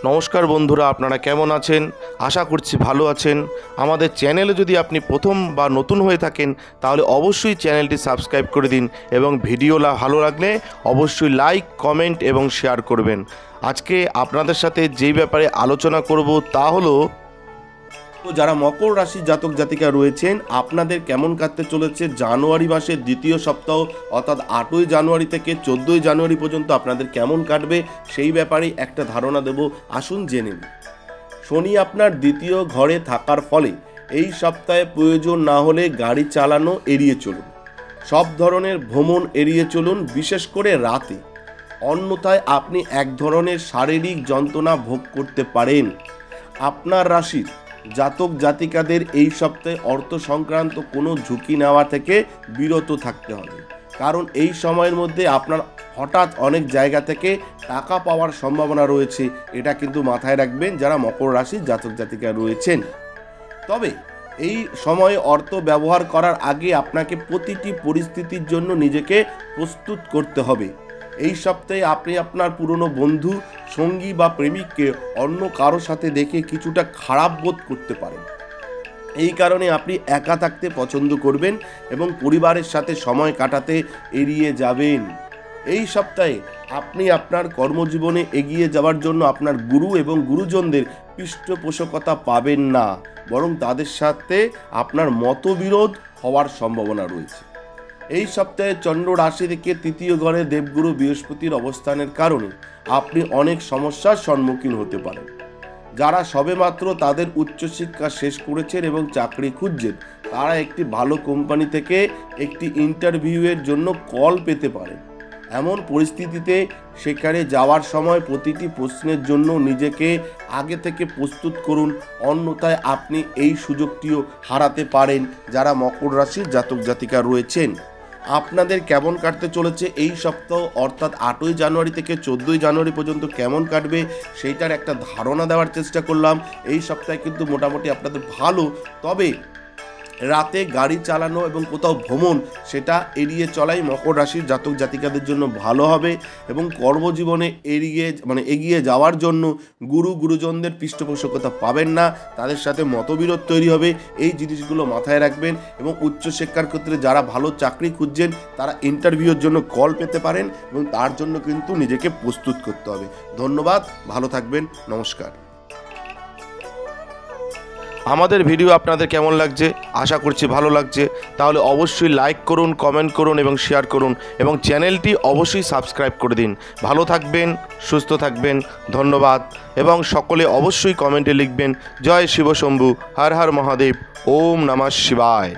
নমস্কার বন্ধুরা, আপনারা কেমন আছেন? আশা করছি ভালো আছেন। আমাদের চ্যানেলে যদি আপনি প্রথম বা নতুন হয়ে থাকেন তাহলে অবশ্যই চ্যানেলটি সাবস্ক্রাইব করে দিন এবং ভিডিও ভালো লাগলে অবশ্যই লাইক, কমেন্ট এবং শেয়ার করবেন। আজকে আপনাদের সাথে যেই ব্যাপারে আলোচনা করব তা হলো যারা মকর রাশি জাতক জাতিকা রয়েছেন আপনাদের কেমন কাটতে চলেছে জানুয়ারি মাসের দ্বিতীয় সপ্তাহ, অর্থাৎ 8ই জানুয়ারি থেকে 14ই জানুয়ারি পর্যন্ত আপনাদের কেমন কাটবে সেই ব্যাপারে একটা ধারণা দেব। আসুন জেনে নিন। শনি আপনার দ্বিতীয় ঘরে থাকার ফলে এই সপ্তাহে প্রয়োজন না হলে গাড়ি চালানো এড়িয়ে চলুন। সব ধরনের ভ্রমণ এড়িয়ে চলুন, বিশেষ করে রাতে। অন্যথায় আপনি এক ধরনের শারীরিক যন্ত্রণা ভোগ করতে পারেন। আপনার রাশির জাতক জাতিকাদের এই সপ্তাহে অর্থ সংক্রান্ত কোনো ঝুঁকি নেওয়া থেকে বিরত থাকতে হবে, কারণ এই সময়ের মধ্যে আপনার হঠাৎ অনেক জায়গা থেকে টাকা পাওয়ার সম্ভাবনা রয়েছে। এটা কিন্তু মাথায় রাখবেন যারা মকর রাশির জাতক জাতিকা রয়েছেন। তবে এই সময়ে অর্থ ব্যবহার করার আগে আপনাকে প্রতিটি পরিস্থিতির জন্য নিজেকে প্রস্তুত করতে হবে। এই সপ্তাহে আপনি আপনার পুরনো বন্ধু, সঙ্গী বা প্রেমিককে অন্য কারো সাথে দেখে কিছুটা খারাপ বোধ করতে পারেন। এই কারণে আপনি একা থাকতে পছন্দ করবেন এবং পরিবারের সাথে সময় কাটাতে এড়িয়ে যাবেন। এই সপ্তাহে আপনি আপনার কর্মজীবনে এগিয়ে যাওয়ার জন্য আপনার গুরু এবং গুরুজনদের পৃষ্ঠপোষকতা পাবেন না, বরং তাদের সাথে আপনার মতবিরোধ হওয়ার সম্ভাবনা রয়েছে। এই সপ্তাহে চন্দ্র রাশি থেকে তৃতীয় ঘরে দেবগুরু বৃহস্পতির অবস্থানের কারণে আপনি অনেক সমস্যার সম্মুখীন হতে পারেন। যারা সবেমাত্র তাদের উচ্চশিক্ষা শেষ করেছেন এবং চাকরি খুঁজছেন তারা একটি ভালো কোম্পানি থেকে একটি ইন্টারভিউয়ের জন্য কল পেতে পারেন। এমন পরিস্থিতিতে সেখানে যাওয়ার সময় প্রতিটি প্রশ্নের জন্য নিজেকে আগে থেকে প্রস্তুত করুন, অন্যথায় আপনি এই সুযোগটিও হারাতে পারেন। যারা মকর রাশির জাতক জাতিকা রয়েছেন আপনাদের কেমন কাটতে চলেছে এই সপ্তাহ, অর্থাৎ 8ই জানুয়ারি থেকে 14ই জানুয়ারি পর্যন্ত কেমন কাটবে সেইটার একটা ধারণা দেওয়ার চেষ্টা করলাম। এই সপ্তাহে কিন্তু মোটামুটি আপনাদের ভালো, তবে রাতে গাড়ি চালানো এবং কোথাও ভ্রমণ সেটা এড়িয়ে চলাই মকর রাশির জাতক জাতিকাদের জন্য ভালো হবে এবং কর্মজীবনে এগিয়ে যাওয়ার জন্য গুরুজনদের পৃষ্ঠপোষকতা পাবেন না, তাদের সাথে মতবিরোধ তৈরি হবে। এই জিনিসগুলো মাথায় রাখবেন এবং উচ্চশিক্ষার ক্ষেত্রে যারা ভালো চাকরি খুঁজছেন তারা ইন্টারভিউর জন্য কল পেতে পারেন এবং তার জন্য কিন্তু নিজেকে প্রস্তুত করতে হবে। ধন্যবাদ, ভালো থাকবেন, নমস্কার। আমাদের ভিডিও আপনাদের কেমন লাগছে? আশা করছি ভালো লাগছে। তাহলে অবশ্যই লাইক করুন, কমেন্ট করুন এবং শেয়ার করুন এবং চ্যানেলটি অবশ্যই সাবস্ক্রাইব করে দিন। ভালো থাকবেন, সুস্থ থাকবেন, ধন্যবাদ। এবং সকলে অবশ্যই কমেন্টে লিখবেন জয় শিব শম্ভু, হর হর মহাদেব, ওম নমঃ শিবায়।